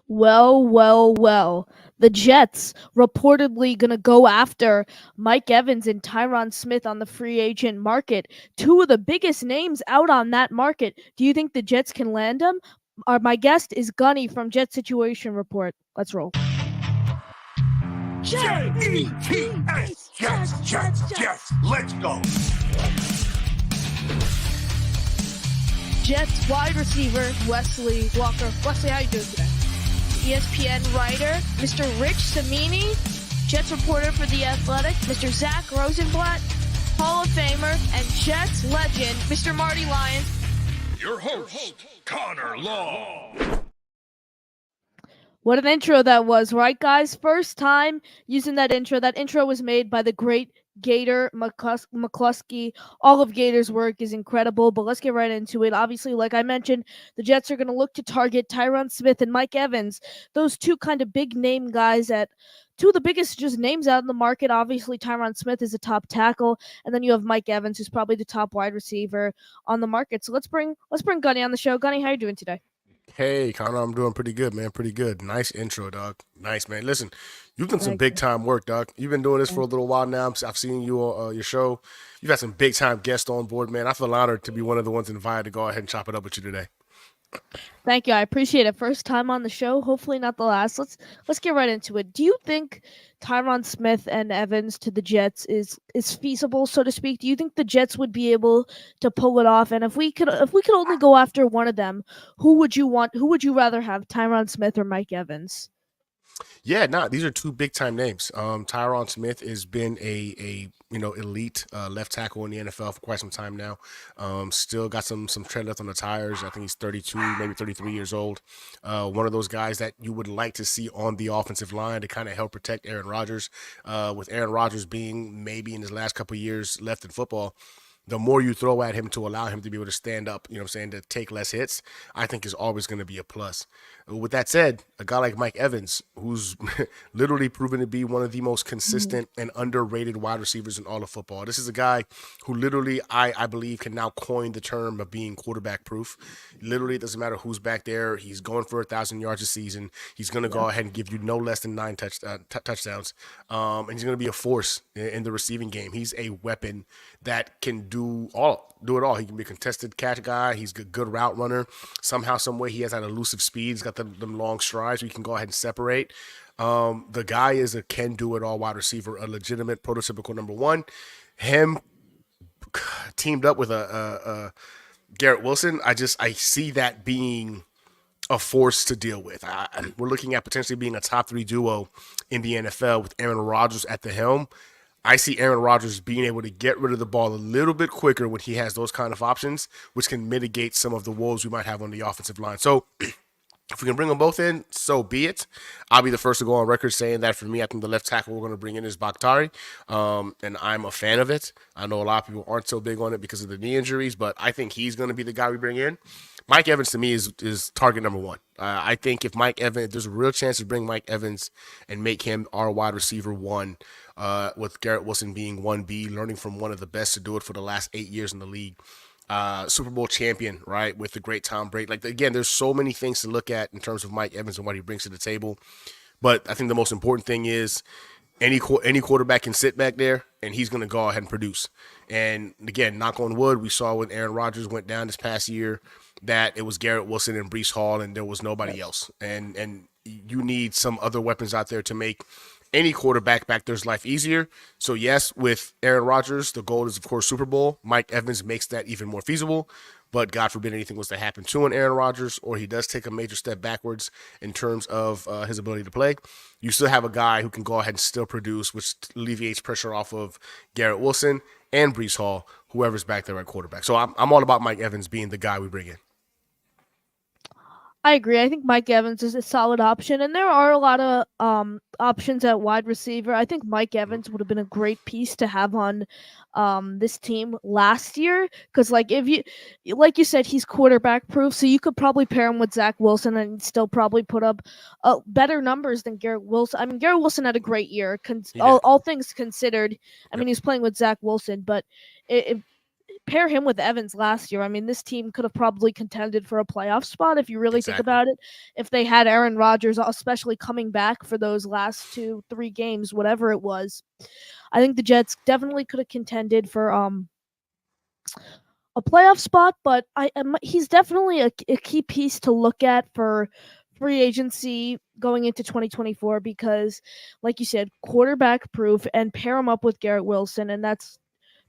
Well. The Jets reportedly going to go after Mike Evans and Tyron Smith on the free agent market. Two of the biggest names out on that market. Do you think the Jets can land them? My guest is Gunny from Jet Situation Report. Let's roll. Jets, Jets. Let's go. Jets wide receiver Wesley Walker. Wesley, how you doing today? ESPN writer, Mr. Rich Samini, Jets reporter for The Athletic, Mr. Zach Rosenblatt, Hall of Famer, and Jets legend, Mr. Marty Lyons. Your host, Connor Law. What an intro that was, right, guys? First time using that intro. That intro was made by the great Gator McCluskey. All of Gator's work is incredible, but let's get right into it. Obviously, like I mentioned, the Jets are going to look to target Tyron Smith and Mike Evans. Those two kind of big name guys at two of the biggest just names out in the market. Obviously, Tyron Smith is a top tackle, and then you have Mike Evans, who's probably the top wide receiver on the market. So let's bring Gunny on the show. Gunny, how are you doing today? Hey, Connor, I'm doing pretty good, man. Pretty good. Nice intro, dog. Nice, man. Listen, you've done some big time work, dog. You've been doing this for a little while now. I've seen you on your show. You've had some big time guests on board, man. I feel honored to be one of the ones invited to go ahead and chop it up with you today. Thank you. I appreciate it. First time on the show, hopefully not the last. Let's get right into it. Do you think Tyron Smith and Evans to the Jets is feasible, so to speak? Do you think the Jets would be able to pull it off? And if we could only go after one of them, who would you want? Who would you rather have, Tyron Smith or Mike Evans? Yeah, these are two big time names. Tyron Smith has been a elite left tackle in the NFL for quite some time now. Still got some tread left on the tires. I think he's 32, maybe 33 years old. One of those guys that you would like to see on the offensive line to kind of help protect Aaron Rodgers. With Aaron Rodgers being maybe in his last couple of years left in football, the more you throw at him to allow him to be able to stand up, to take less hits, I think is always going to be a plus. With that said, a guy like Mike Evans, who's literally proven to be one of the most consistent and underrated wide receivers in all of football. This is a guy who literally, I believe, can now coin the term of being quarterback proof. Literally, it doesn't matter who's back there. He's going for 1,000 yards a season. He's going to go ahead and give you no less than 9 touchdowns. And he's going to be a force in the receiving game. He's a weapon that can do it all. He can be a contested catch guy. He's a good route runner. Somehow, some way, he has that elusive speed. He's got them long strides so he can go ahead and separate. The guy is a can-do-it-all wide receiver, a legitimate prototypical number one. Him teamed up with a Garrett Wilson. I see that being a force to deal with. We're looking at potentially being a top 3 duo in the NFL with Aaron Rodgers at the helm. I see Aaron Rodgers being able to get rid of the ball a little bit quicker when he has those kind of options, which can mitigate some of the woes we might have on the offensive line. So if we can bring them both in, so be it. I'll be the first to go on record saying that for me, I think the left tackle we're going to bring in is Bakhtari, and I'm a fan of it. I know a lot of people aren't so big on it because of the knee injuries, but I think he's going to be the guy we bring in. Mike Evans, to me, is target number one. I think if there's a real chance to bring Mike Evans and make him our wide receiver one, with Garrett Wilson being 1B, learning from one of the best to do it for the last 8 years in the league. Super Bowl champion, right, with the great Tom Brady. Again, there's so many things to look at in terms of Mike Evans and what he brings to the table. But I think the most important thing is any quarterback can sit back there, and he's going to go ahead and produce. And, again, knock on wood, we saw when Aaron Rodgers went down this past year that it was Garrett Wilson and Breece Hall, and there was nobody else. And you need some other weapons out there to make any quarterback back there's life easier. So, yes, with Aaron Rodgers, the goal is, of course, Super Bowl. Mike Evans makes that even more feasible. But God forbid anything was to happen to an Aaron Rodgers, or he does take a major step backwards in terms of his ability to play. You still have a guy who can go ahead and still produce, which alleviates pressure off of Garrett Wilson and Breece Hall, whoever's back there at quarterback. So I'm all about Mike Evans being the guy we bring in. I agree. I think Mike Evans is a solid option, and there are a lot of options at wide receiver. I think Mike Evans would have been a great piece to have on this team last year, because like you said, he's quarterback proof, so you could probably pair him with Zach Wilson and still probably put up better numbers than Garrett Wilson. I mean, Garrett Wilson had a great year, all things considered. I mean, he's playing with Zach Wilson, but pair him with Evans last year, I mean, this team could have probably contended for a playoff spot if you really think Exactly. about it. If they had Aaron Rodgers, especially coming back for those last 2-3 games, whatever it was, I think the Jets definitely could have contended for a playoff spot. But he's definitely a key piece to look at for free agency going into 2024 because, like you said, quarterback proof, and pair him up with Garrett Wilson, and that's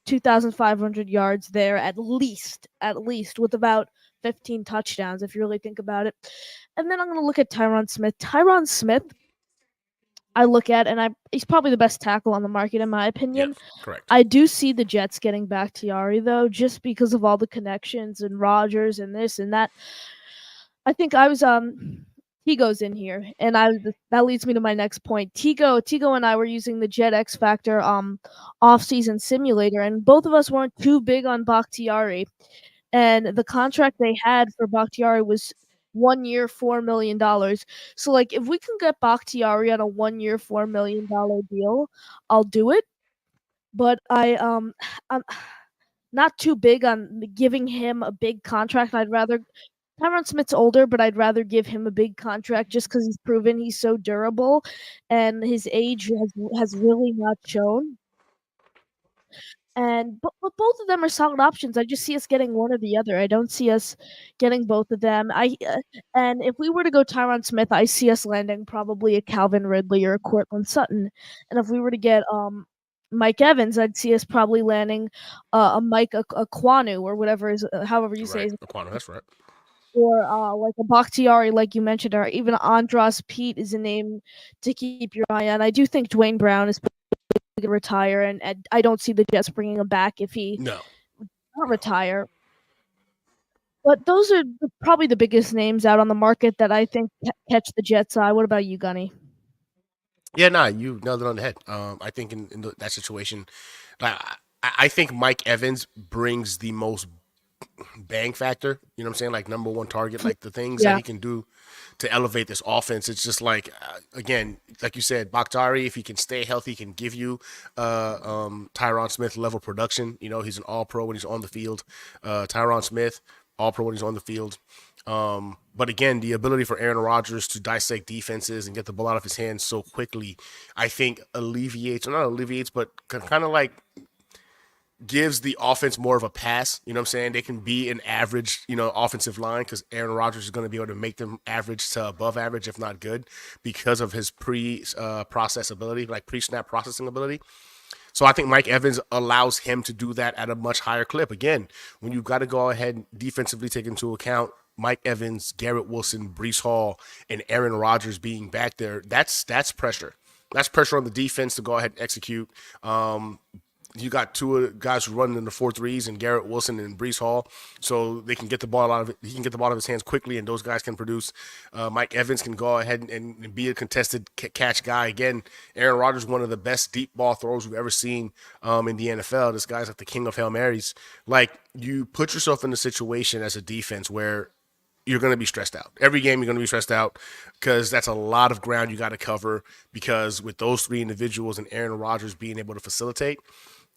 2,500 yards there at least with about 15 touchdowns if you really think about it. And then I'm going to look at Tyron Smith. Tyron Smith, I look at, and he's probably the best tackle on the market in my Yeah, opinion. correct. I do see the Jets getting Bakhtiari though, just because of all the connections and Rogers and this and that. I think I was Tigo's in here, and that leads me to my next point. Tigo and I were using the Jet X Factor off-season simulator, and both of us weren't too big on Bakhtiari. And the contract they had for Bakhtiari was 1 year, $4 million. So like, if we can get Bakhtiari on a 1 year, $4 million deal, I'll do it. But I'm not too big on giving him a big contract. I'd rather Tyron Smith's older, but I'd rather give him a big contract just because he's proven he's so durable, and his age has really not shown. And but both of them are solid options. I just see us getting one or the other. I don't see us getting both of them. And if we were to go Tyron Smith, I see us landing probably a Calvin Ridley or a Cortland Sutton. And if we were to get Mike Evans, I'd see us probably landing a Mike Aquanu or whatever is however you say Right. his, Aquano, that's right. or like a Bakhtiari, like you mentioned, or even Andros Pete is a name to keep your eye on. I do think Dwayne Brown is going to retire, and I don't see the Jets bringing him back if he No. not No. retire. But those are probably the biggest names out on the market that I think catch the Jets' eye. What about you, Gunny? Yeah, nah, you nailed it on the head. I think in that situation, like, I think Mike Evans brings the most bang factor. You know what I'm saying? Like number one target, like the things that Yeah. he can do to elevate this offense. It's just like again, like you said, Bakhtiari, if he can stay healthy, can give you Tyron Smith level production. You know, he's an All Pro when he's on the field. Tyron Smith, All Pro when he's on the field. But again, the ability for Aaron Rodgers to dissect defenses and get the ball out of his hands so quickly, I think alleviates, or not alleviates, but kind of like gives the offense more of a pass. You know what I'm saying? They can be an average, offensive line because Aaron Rodgers is going to be able to make them average to above average, if not good, because of his process ability, like pre snap processing ability. So I think Mike Evans allows him to do that at a much higher clip. Again, when you've got to go ahead and defensively take into account Mike Evans, Garrett Wilson, Brees Hall, and Aaron Rodgers being back there, that's pressure. That's pressure on the defense to go ahead and execute. You got two guys who run in the 4-3s and Garrett Wilson and Brees Hall, so they can get the ball out of it. He can get the ball out of his hands quickly, and those guys can produce. Mike Evans can go ahead and be a contested catch guy. Again, Aaron Rodgers, one of the best deep ball throws we've ever seen in the NFL. This guy's like the king of Hail Marys. Like, you put yourself in a situation as a defense where you're going to be stressed out. Every game you're going to be stressed out because that's a lot of ground you got to cover, because with those three individuals and Aaron Rodgers being able to facilitate,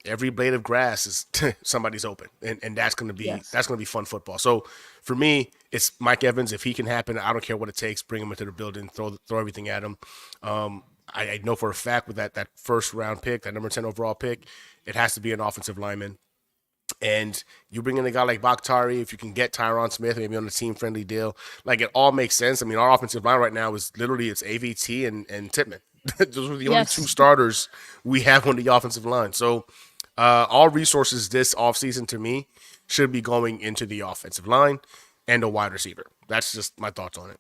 every blade of grass is somebody's open, and that's gonna be Yes. fun football. So for me, it's Mike Evans. If he can happen, I don't care what it takes. Bring him into the building, throw everything at him. I know for a fact with that first round pick, that number 10 overall pick, it has to be an offensive lineman. And you bring in a guy like Bakhtiari, if you can get Tyron Smith maybe on a team friendly deal, like, it all makes sense. I mean, our offensive line right now is literally it's AVT and Titman. Those are the only two Yes. starters we have on the offensive line. So all resources this offseason to me should be going into the offensive line and a wide receiver. That's just my thoughts on it.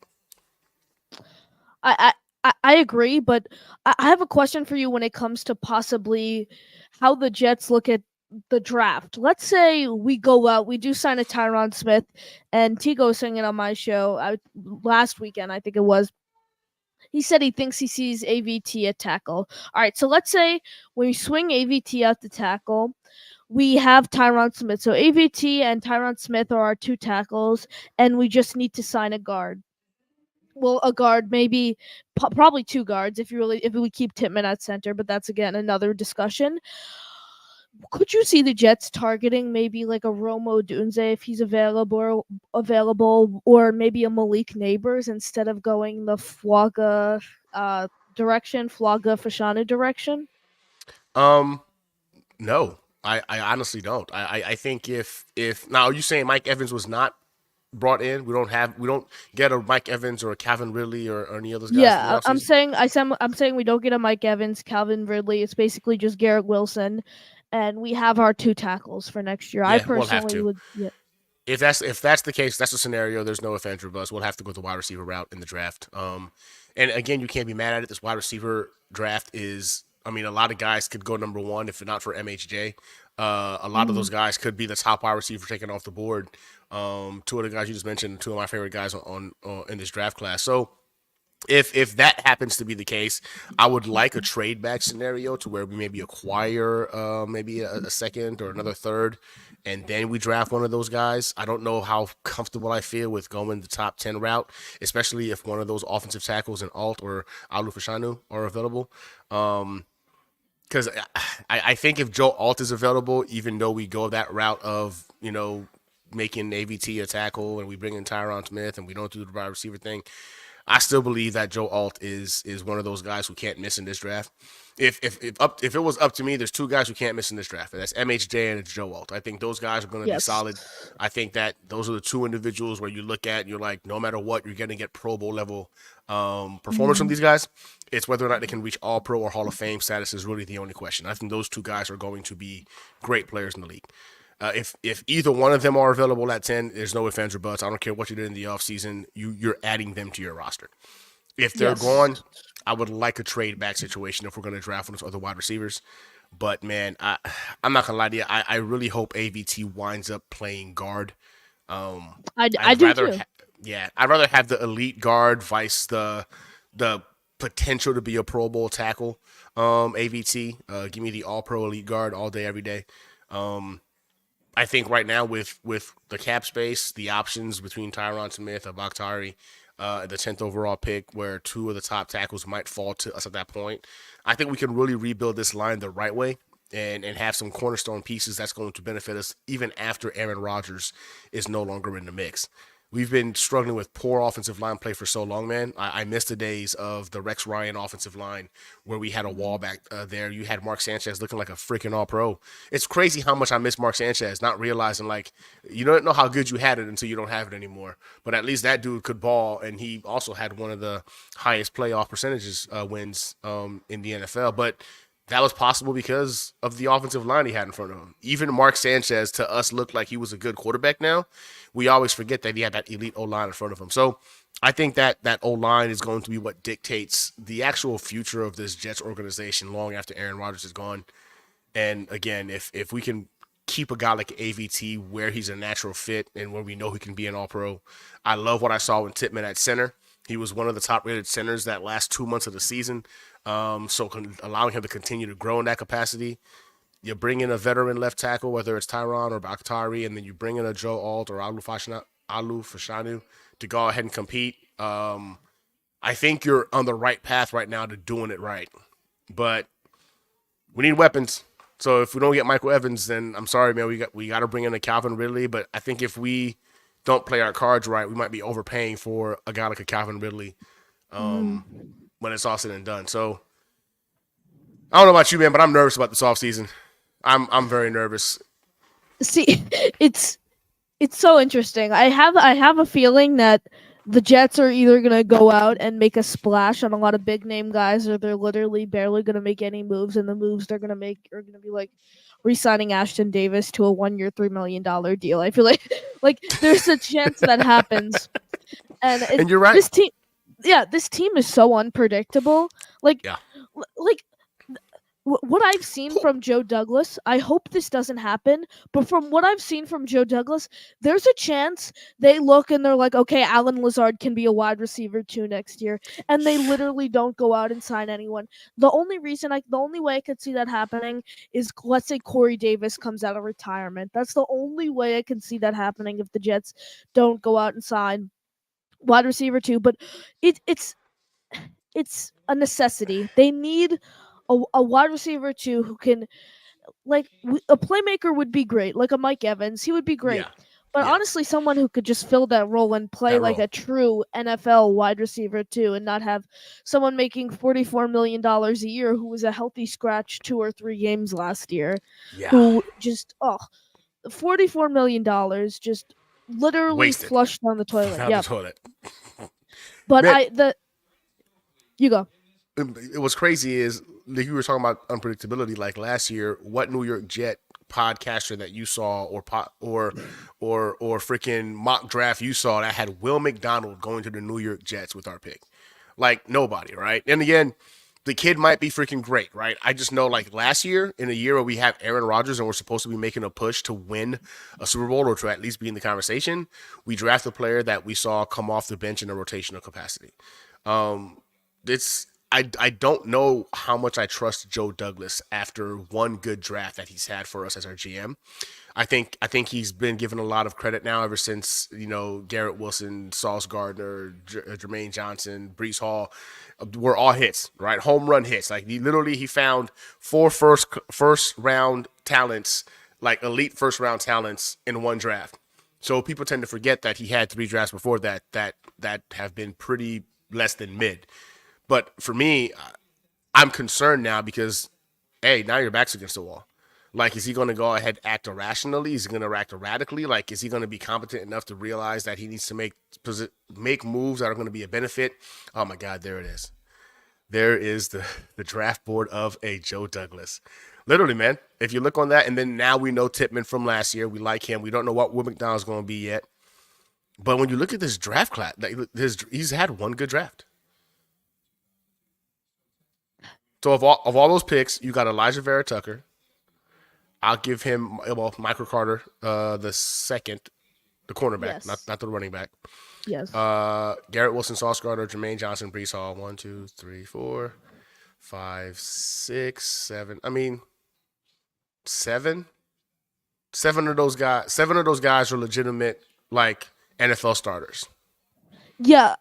I I agree, but I have a question for you when it comes to possibly how the Jets look at the draft. Let's say we go out, we do sign a Tyron Smith, and Tigo was saying it on my show last weekend, I think it was. He said he thinks he sees AVT at tackle. All right, so let's say we swing AVT out the tackle. We have Tyron Smith. So AVT and Tyron Smith are our two tackles, and we just need to sign a guard. Well, a guard, maybe probably two guards if we keep Titman at center, but that's again another discussion. Could you see the Jets targeting maybe like a Romo Dunze if he's available, or maybe a Malik Neighbors instead of going the Flaga direction, Flaga Fashanu direction? Um, no, I honestly don't. I think if now are you saying Mike Evans was not brought in? We don't get a Mike Evans or a Calvin Ridley or any of those guys in the Yeah, I'm offseason? saying I'm saying we don't get a Mike Evans, Calvin Ridley. It's basically just Garrett Wilson, and we have our two tackles for next year. I Yeah, we'll have personally to. would. Yeah. If that's the case, that's a scenario. There's no ifs, ands, or buts. We'll have to go the wide receiver route in the draft. And again, you can't be mad at it. This wide receiver draft is, I mean, a lot of guys could go number one if not for MHJ. A lot of Mm-hmm. those guys could be the top wide receiver taken off the board. Two of the guys you just mentioned, two of my favorite guys on in this draft class. So if that happens to be the case, I would like a trade back scenario to where we maybe acquire maybe a second or another third, and then we draft one of those guys. I don't know how comfortable I feel with going the top 10 route, especially if one of those offensive tackles in Alt or Alu Fashanu are available. Because I think if Joe Alt is available, even though we go that route of making AVT a tackle and we bring in Tyron Smith and we don't do the wide receiver thing, I still believe that Joe Alt is one of those guys who can't miss in this draft. If it was up to me, there's two guys who can't miss in this draft. And that's MHJ and it's Joe Alt. I think those guys are going to be Yes. solid. I think that those are the two individuals where you look at and you're like, no matter what, you're going to get Pro Bowl level performance from Mm-hmm. these guys. It's whether or not they can reach All Pro or Hall of Fame status is really the only question. I think those two guys are going to be great players in the league. If either one of them are available at 10, there's no ifs, ands, or buts. I don't care what you did in the offseason. You're adding them to your roster. If they're Yes. gone, I would like a trade back situation if we're going to draft one of those other wide receivers. But man, I'm not gonna lie to you. I really hope AVT winds up playing guard. I I'd do rather, too. yeah, I'd rather have the elite guard vice the potential to be a Pro Bowl tackle. AVT, give me the All Pro elite guard all day, every day. I think right now with the cap space, the options between Tyron Smith and Bakhtari, the 10th overall pick, where two of the top tackles might fall to us at that point, I think we can really rebuild this line the right way and have some cornerstone pieces that's going to benefit us even after Aaron Rodgers is no longer in the mix. We've been struggling with poor offensive line play for so long, man. I miss the days of the Rex Ryan offensive line where we had a wall back there. You had Mark Sanchez looking like a freaking all pro. It's crazy how much I miss Mark Sanchez, not realizing like you don't know how good you had it until you don't have it anymore. But at least that dude could ball, and he also had one of the highest playoff percentages wins in the NFL. But that was possible because of the offensive line he had in front of him. Even Mark Sanchez to us looked like he was a good quarterback now. We always forget that he had that elite O line in front of him. So I think that O line is going to be what dictates the actual future of this Jets organization long after Aaron Rodgers is gone. And again, if we can keep a guy like AVT where he's a natural fit and where we know he can be an All Pro, I love what I saw with Titman at center. He was one of the top rated centers that last 2 months of the season. Allowing him to continue to grow in that capacity. You bring in a veteran left tackle, whether it's Tyron or Bakhtari, and then you bring in a Joe Alt or Alu Fashanu to go ahead and compete. I think you're on the right path right now to doing it right. But we need weapons. So if we don't get Michael Evans, then I'm sorry, man. We got to bring in a Calvin Ridley. But I think if we don't play our cards right, we might be overpaying for a guy like a Calvin Ridley Mm-hmm. when it's all said and done. So I don't know about you, man, but I'm nervous about this offseason. I'm very nervous. See, it's it's so interesting. I have a feeling that the Jets are either gonna go out and make a splash on a lot of big name guys, or they're literally barely gonna make any moves, and the moves they're gonna make are gonna be like re-signing Ashton Davis to a 1 year, $3 million deal. I feel like like there's a chance that happens, and And you're right. this team, yeah, this team is so unpredictable. Like, Yeah. like what I've seen from Joe Douglas, I hope this doesn't happen, but from what I've seen from Joe Douglas, there's a chance they look and they're like, okay, Alan Lazard can be a wide receiver too next year, and they literally don't go out and sign anyone. The only way I could see that happening is, let's say Corey Davis comes out of retirement. That's the only way I can see that happening if the Jets don't go out and sign wide receiver too. But it, it's a necessity. They need a wide receiver too who can a playmaker would be great, like a Mike Evans. He would be great. Yeah, But yeah, honestly, someone who could just fill that role and play that like role. a true NFL wide receiver too, and not have someone making $44 million a year who was a healthy scratch 2 or 3 games last year, Yeah, who just $44 million just literally wasted flushed down the toilet. down the Yep. toilet. But Man, you go. it was crazy is like you were talking about unpredictability. Like last year, what New York Jet podcaster that you saw or freaking mock draft you saw that had Will McDonald going to the New York Jets with our pick? Like nobody, right? And again, the kid might be freaking great, right? I just know like last year, in a year where we have Aaron Rodgers and we're supposed to be making a push to win a Super Bowl or to at least be in the conversation, we draft a player that we saw come off the bench in a rotational capacity. It's I don't know how much I trust Joe Douglas after one good draft that he's had for us as our GM. I think he's been given a lot of credit now ever since Garrett Wilson, Sauce Gardner, Jermaine Johnson, Brees Hall were all hits, right? Home run hits. Like he found four first round talents, like elite first round talents in one draft. So people tend to forget that he had 3 drafts before that have been pretty less than mid. But for me, I'm concerned now because, hey, now your back's against the wall. Like, is he going to go ahead and act irrationally? Is he going to act erratically? Like, is he going to be competent enough to realize that he needs to make moves that are going to be a benefit? Oh my God, there it is. There is the draft board of a Joe Douglas. Literally, man. If you look on that, and then now we know Tippmann from last year. We like him. We don't know what Will McDonald's going to be yet. But when you look at this draft class, like, he's had one good draft. So of all those picks, you got Elijah Vera Tucker. I'll give him Michael Carter, the second, the cornerback, Yes. not the running back. Yes. Garrett Wilson, Sauce Gardner, Jermaine Johnson, Brees Hall. 1, 2, 3, 4, 5, 6, 7. I mean, seven. Seven of those guys. 7 of those guys are legitimate like NFL starters. Yeah.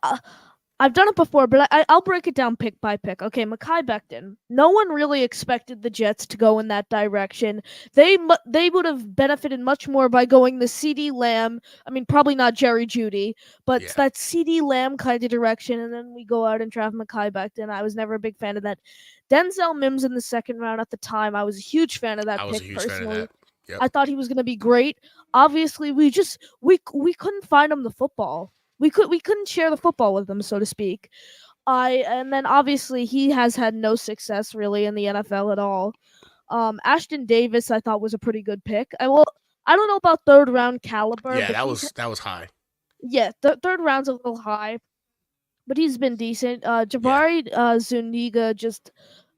I've done it before, but I'll break it down pick by pick. Okay, Mekhi Becton. No one really expected the Jets to go in that direction. They would have benefited much more by going the CeeDee Lamb. I mean, probably not Jerry Jeudy, but Yeah. that CeeDee Lamb kind of direction. And then we go out and draft Mekhi Becton. I was never a big fan of that. Denzel Mims in the second round at the time. I was a huge fan of that I was a pick huge fan of personally. that. Yep. I thought he was going to be great. Obviously, we couldn't find him the football. We couldn't share the football with him, so to speak. And then obviously he has had no success really in the NFL at all. Ashton Davis I thought was a pretty good pick. I don't know about third round caliber, Yeah, but that was high. third round's a little high, but he's been decent. Yeah. Jabari Zuniga just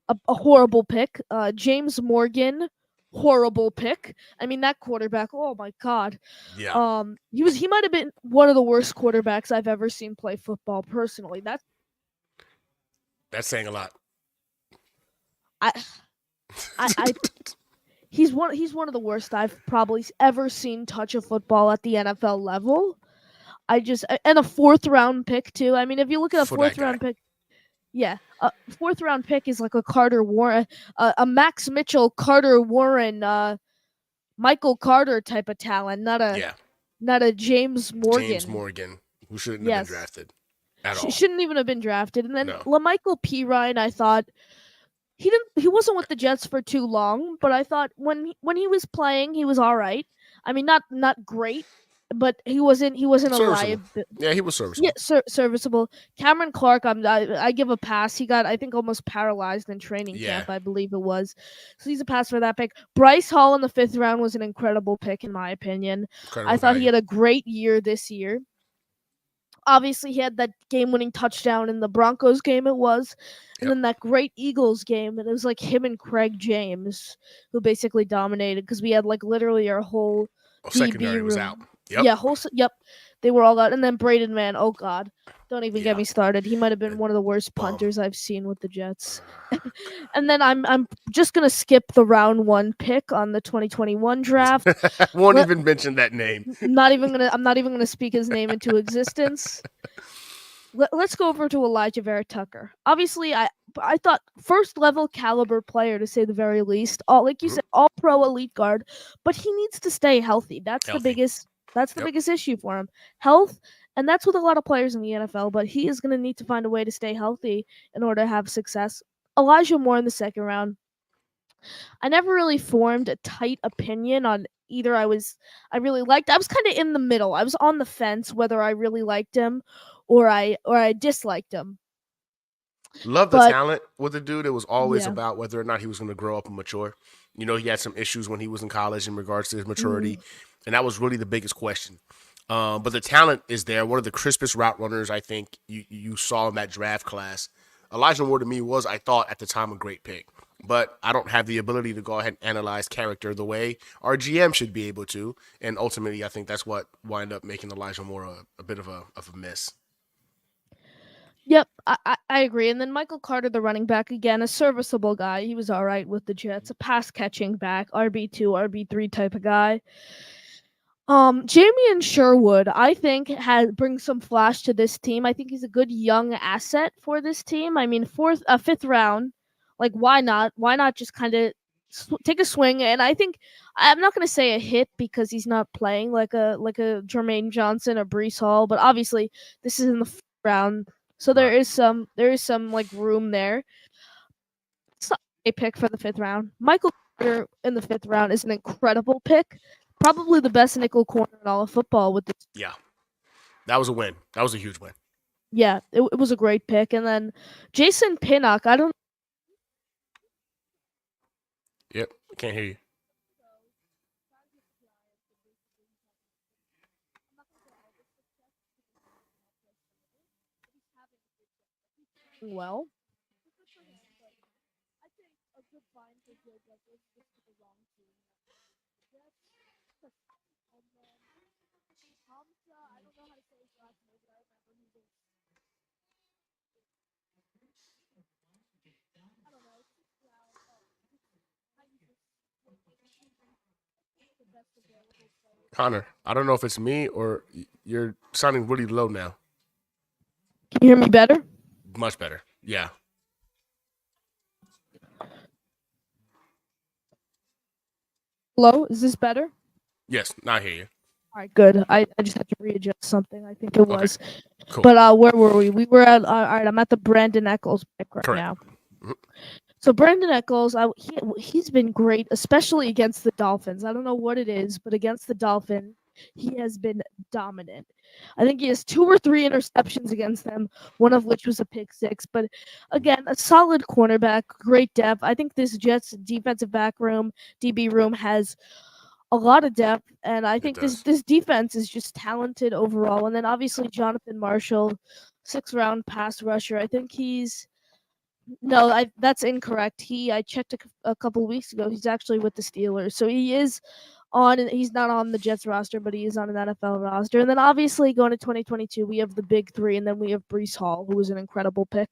a horrible pick. James Morgan, horrible pick. I mean that quarterback. Oh my god. Yeah. He might have been one of the worst quarterbacks I've ever seen play football. Personally, That's saying a lot. I I he's one of the worst I've probably ever seen touch a football at the NFL level. And a fourth round pick too. I mean, if you look at a For that fourth guy. round pick, yeah, a fourth round pick is like a Carter Warren, a Max Mitchell, Carter Warren, Michael Carter type of talent, Yeah. not a James Morgan. James Morgan, who shouldn't have Yes. been drafted at all. Shouldn't even have been drafted. And then No. LaMichael Pirine, I thought he wasn't with the Jets for too long, but I thought when he was playing, he was all right. I mean, not great, but he wasn't a Serviceable. Yeah, he was serviceable. serviceable. Cameron Clark, I give a pass. He got I think almost paralyzed in training Yeah. camp, I believe it was. So he's a pass for that pick. Bryce Hall in the 5th round was an incredible pick in my opinion. Incredible I thought he value. had a great year this year. Obviously, he had that game-winning touchdown in the Broncos game. It was, and Yep. then that great Eagles game, and it was like him and Craig James who basically dominated because we had like literally our whole Secondary DB was room. out. Yep. Yeah, yep, they were all out, and then Braden Mann. Oh God, don't even Yeah. get me started. He might have been one of the worst Bum. punters I've seen with the Jets. And then I'm just gonna skip the round 1 pick on the 2021 draft. Won't Let- even mention that name. I'm not even gonna speak his name into existence. Let's go over to Elijah Vera Tucker. Obviously, I thought first level caliber player to say the very least. All like you said, all pro elite guard, but he needs to stay healthy. Healthy. That's the Yep. biggest issue for him. Health, and that's with a lot of players in the NFL, but he is going to need to find a way to stay healthy in order to have success. Elijah Moore in the second round. I never really formed a tight opinion on either. I really liked. I was kind of in the middle. I was on the fence whether I really liked him or I disliked him. Love the But talent with the dude. It was always yeah. about whether or not he was going to grow up and mature. You know, he had some issues when he was in college in regards to his Mm. maturity, and that was really the biggest question. But the talent is there. One of the crispest route runners I think you saw in that draft class. Elijah Moore to me was, I thought at the time, a great pick. But I don't have the ability to go ahead and analyze character the way our GM should be able to. And ultimately, I think that's what wound up making Elijah Moore a bit of a miss. Yep, I agree. And then Michael Carter, the running back, again, a serviceable guy. He was all right with the Jets, a pass catching back, RB2, RB3 type of guy. Jamie and Sherwood, I think, has brings some flash to this team. I think he's a good young asset for this team. I mean, fifth round, like why not? Why not just kind of take a swing? And I think I'm not going to say a hit because he's not playing like a Jermaine Johnson or Brees Hall, but obviously this is in the first round, so Right. there is some like room there. It's not a pick for the fifth round. Michael Carter in the fifth round is an incredible pick. Probably the best nickel corner in all of football with this. Yeah, that was a win. That was a huge win. Yeah, it was a great pick. And then Jason Pinnock, I don't Yep, can't hear you. know well. I think a good find for Joe Douglas just to the wrong team. And then Hamza, I don't know how to say his last name, but I remember he was, I don't know, sixth round. Oh, just kind of just the best available player. Connor, I don't know if it's me or you're sounding really low now. Can you hear me better? Much better. Yeah. Hello, is this better? Yes, now I hear you. All right, good. I just had to readjust something. I think it Okay, was. cool. But where were we? We were at. All right, I'm at the Brandon Eccles pick right Correct. now. Mhm. So Brandon Eccles, he's been great, especially against the Dolphins. I don't know what it is, but against the Dolphins, he has been dominant. I think he has 2 or 3 interceptions against them, one of which was a pick six. But again, a solid cornerback, great depth. I think this Jets defensive back room, DB room has a lot of depth, and I It think this does. this defense is just talented overall. And then obviously Jonathan Marshall, 6th round pass rusher. I think he's no, that's incorrect. I checked a couple weeks ago. He's actually with the Steelers, so he is on. He's not on the Jets roster, but he is on an NFL roster. And then obviously going to 2022, we have the big three, and then we have Brees Hall, who was an incredible pick,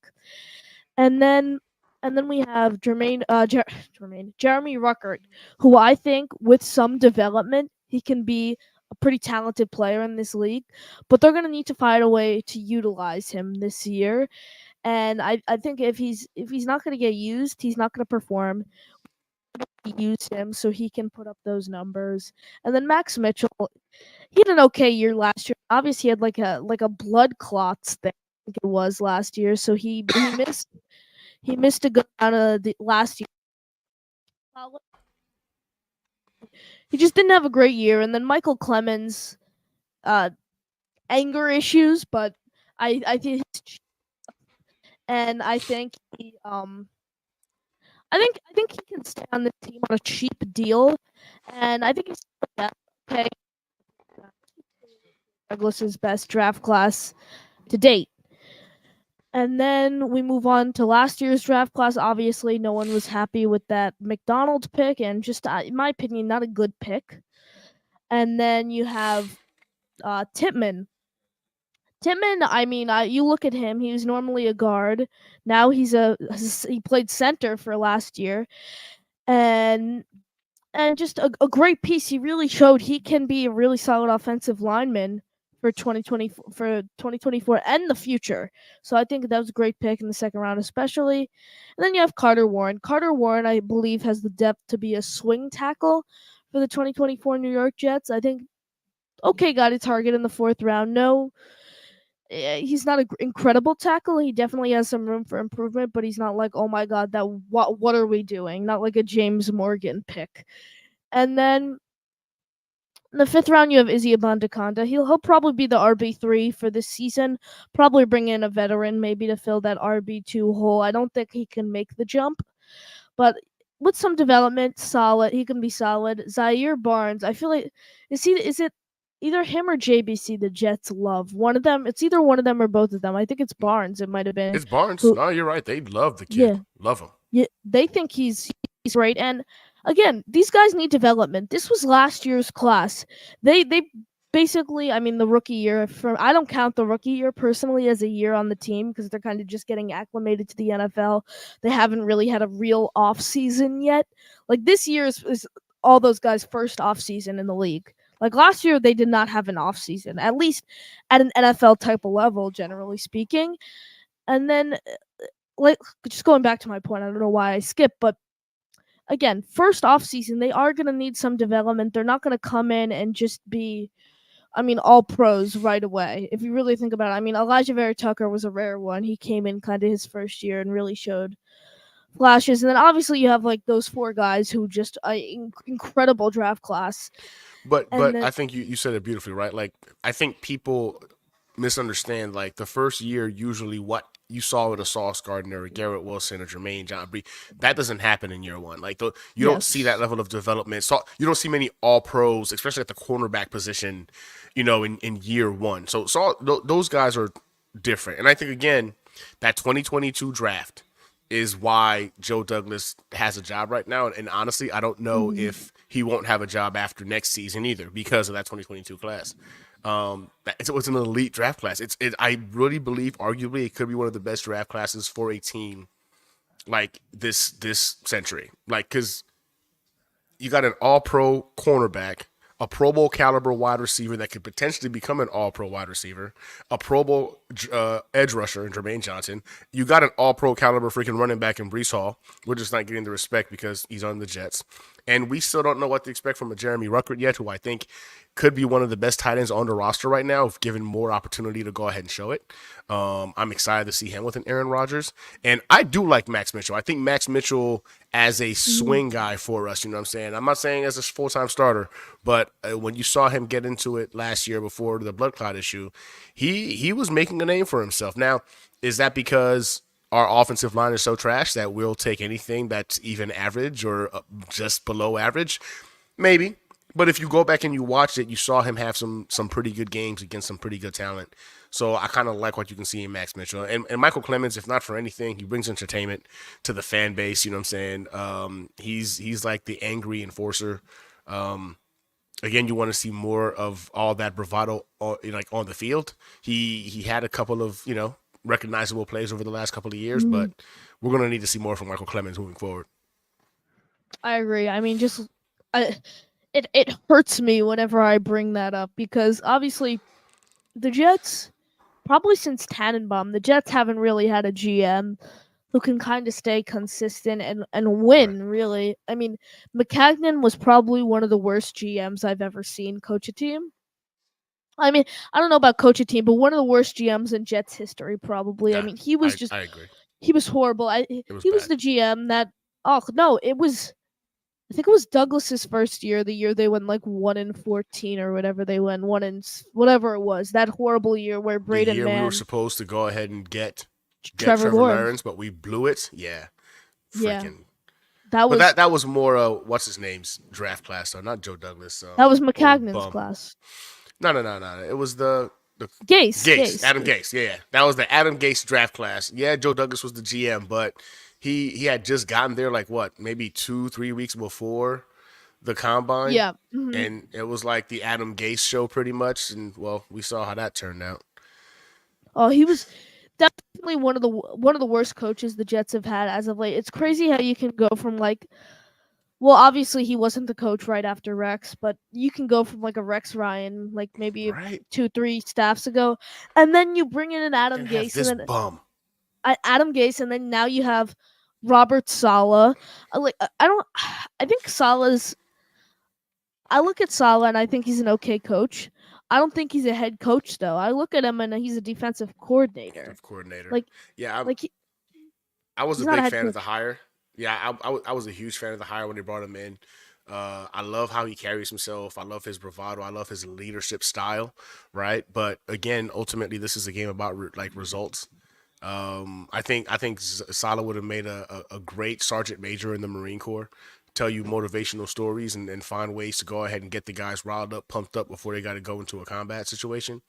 and then we have Jeremy Ruckert, who I think with some development he can be a pretty talented player in this league, but they're gonna need to find a way to utilize him this year. And I think if he's not going to get used, he's not going to perform. Use him so he can put up those numbers. And then Max Mitchell, he had an okay year last year. Obviously, he had like a blood clots thing. I think it was last year, so he missed a good amount of the last year. He just didn't have a great year. And then Michael Clemens, uh, anger issues, but I think and I think he can stay on the team on a cheap deal, and I think he's okay. Douglas's best draft class to date. And then we move on to last year's draft class. Obviously, no one was happy with that McDonald pick, and just in my opinion, not a good pick. And then you have Titman. Titman, I mean, you look at him. He was normally a guard. Now he played center for last year, and just a great piece. He really showed he can be a really solid offensive lineman for 2024 and the future. So I think that was a great pick in the second round, especially. And then you have Carter Warren. Carter Warren, I believe, has the depth to be a swing tackle for the 2024 New York Jets. I think okay, got a target in the fourth round. No, he's not an incredible tackle. He definitely has some room for improvement, but he's not like, oh my god, that what are we doing? Not like a James Morgan pick. And then in the fifth round, you have Izzy Abandokonda. He'll probably be the RB3 for this season. Probably bring in a veteran maybe to fill that RB2 hole. I don't think he can make the jump, but with some development, solid. He can be solid. Zaire Barnes. I feel like is it either him or JBC the Jets love? One of them. It's either one of them or both of them. I think it's Barnes. It might have been It's Barnes. who. No, you're right. They love the kid. Yeah, Love him. yeah. They think he's great. And again, these guys need development. This was last year's class. They basically, I mean, the rookie year. From I don't count the rookie year personally as a year on the team because they're kind of just getting acclimated to the NFL. They haven't really had a real off season yet. Like this year is all those guys' first off season in the league. Like last year, they did not have an off season, at least at an NFL type of level, generally speaking. And then, like, just going back to my point, I don't know why I skipped, but again, first off season, they are going to need some development. They're not going to come in and just be, I mean, all pros right away. If you really think about it, I mean, Elijah Vera Tucker was a rare one. He came in kind of his first year and really showed flashes. And then obviously you have like those four guys who just incredible draft class. And But then I think you said it beautifully, right? Like I think people misunderstand like the first year usually what you saw with a Sauce Gardner, or Garrett Wilson, or Jermaine John Bree, that doesn't happen in year one. Like you don't see that yes, level of development. So you don't see many All Pros, especially at the cornerback position, in year one. Those guys are different, and I think again that 2022 draft is why Joe Douglas has a job right now. And honestly, I don't know mhm, if he won't have a job after next season either because of that 2022 class. It's an elite draft class. I really believe, arguably, it could be one of the best draft classes for a team like this century. Like, because you got an all pro cornerback, a Pro Bowl caliber wide receiver that could potentially become an all pro wide receiver, a Pro Bowl edge rusher in Jermaine Johnson. You got an all pro caliber freaking running back in Brees Hall. We're just not getting the respect because he's on the Jets. And we still don't know what to expect from a Jeremy Ruckert yet, who I think could be one of the best tight ends on the roster right now, if given more opportunity to go ahead and show it. I'm excited to see him with an Aaron Rodgers. And I do like Max Mitchell. I think Max Mitchell as a mhm, swing guy for us, you know what I'm saying? I'm not saying as a full-time starter, but when you saw him get into it last year before the blood clot issue, he was making a name for himself. Now, is that because our offensive line is so trash that we'll take anything that's even average or just below average? Maybe. But if you go back and you watch it, you saw him have some pretty good games against some pretty good talent. So I kind of like what you can see in Max Mitchell. And Michael Clemens, if not for anything, he brings entertainment to the fan base. You know what I'm saying? He's like the angry enforcer. Um, Again, you want to see more of all that bravado like on the field. He had a couple of recognizable plays over the last couple of years, but mhm. we're gonna need to see more from Michael Clemens moving forward. I agree. I mean, just I, it hurts me whenever I bring that up because obviously the Jets, probably since Tannenbaum, the Jets haven't really had a GM who can kind of stay consistent and Right. win, really. I mean, McCagnon was probably one of the worst GMs I've ever seen coach a team. I mean, I don't know about coach a team, but one of the worst GMs in Jets history, probably. I Yeah, mean, he was just, I agree. he was horrible. It was He was bad. the GM that, oh, no, it was, I think it was Douglas's first year, the year they went like 1-14 or whatever they went, whatever it was, that horrible year where The Braden year we were Mann, supposed to go ahead and get Trevor Trevor Lawrence. Lawrence, but we blew it. Yeah, Yeah, freaking. that But was that was more what's his name's draft class though, not Joe Douglas. that was Old McCagnon's bum. class. No. It was the Adam Gase. Gase. Yeah. That was the Adam Gase draft class. Yeah, Joe Douglas was the GM, but he had just gotten there like what, maybe 2-3 weeks before the combine, Yeah. and it was like the Adam Gase show pretty much. And well, we saw how that turned out. Oh, he was definitely one of the worst coaches the Jets have had as of late. It's crazy how you can go from like Well, obviously he wasn't the coach right after Rex, but you can go from like a Rex Ryan, like maybe Right? 2, 3 staffs ago, and then you bring in an And Adam have Gase, and this then bum. Adam Gase, and then now you have Robert Sala. I don't. I think Sala's. I look at Sala and I think he's an okay coach. I don't think he's a head coach though. I look at him and he's a defensive coordinator. Defensive coordinator. Like Yeah, like I was he's a not a big head fan of the coach. hire. Yeah, I was a huge fan of the hire when they brought him in. I love how he carries himself. I love his bravado. I love his leadership style. Right, but again, ultimately, this is a game about like results. I think Sala would have made a great sergeant major in the Marine Corps. Tell you motivational stories and find ways to go ahead and get the guys riled up, pumped up before they got to go into a combat situation.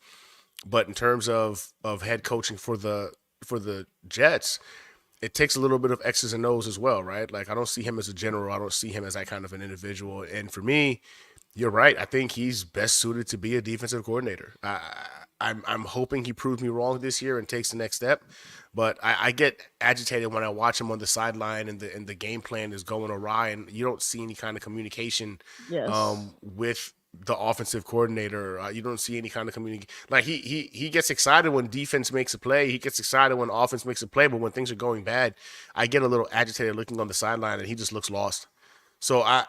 But in terms of head coaching for the Jets, it takes a little bit of X's and O's as well, right? Like I don't see him as a general. I don't see him as that kind of an individual. And for me, you're right. I think he's best suited to be a defensive coordinator. I'm hoping he proves me wrong this year and takes the next step. But I get agitated when I watch him on the sideline and the game plan is going awry and you don't see any kind of communication Yes. with the offensive coordinator. You don't see any kind of communication. Like he gets excited when defense makes a play. He gets excited when offense makes a play. But when things are going bad, I get a little agitated looking on the sideline and he just looks lost. So I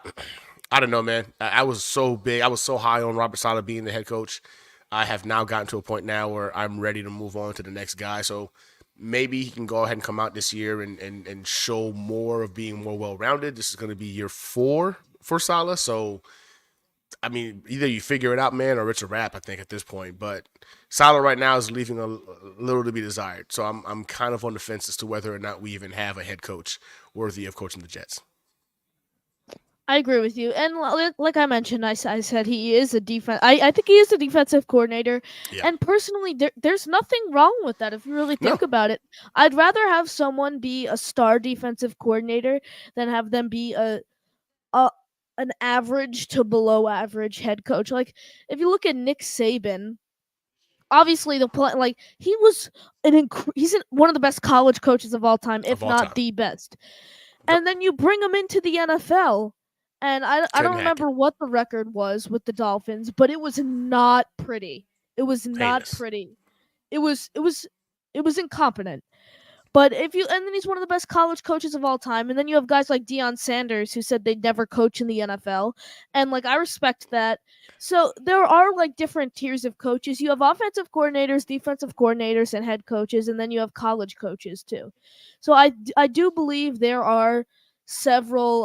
don't know, man. I was so big. I was so high on Robert Saleh being the head coach. I have now gotten to a point now where I'm ready to move on to the next guy. So maybe he can go ahead and come out this year and show more of being more well rounded. This is going to be year 4 for Saleh. So I mean, either you figure it out, man, or it's a wrap. I think at this point, but Salah right now is leaving a little to be desired. So I'm kind of on the fence as to whether or not we even have a head coach worthy of coaching the Jets. I agree with you. And like I mentioned, I said he is a defense. I think he is a defensive coordinator. Yeah. And personally, there's nothing wrong with that if you really No. think about it. I'd rather have someone be a star defensive coordinator than have them be a an average to below average head coach. Like if you look at Nick Saban, obviously the play, like he was he's one of the best college coaches of all time, Of if all not time. the best. Yep. And then you bring him into the NFL, and I Couldn't don't hack it. remember what the record was with the Dolphins, but it was not pretty. It was not Heinous. pretty. It was incompetent. But if you and then he's one of the best college coaches of all time, and then you have guys like Deion Sanders who said they'd never coach in the NFL, and like I respect that. So there are like different tiers of coaches. You have offensive coordinators, defensive coordinators, and head coaches, and then you have college coaches too. So I do believe there are several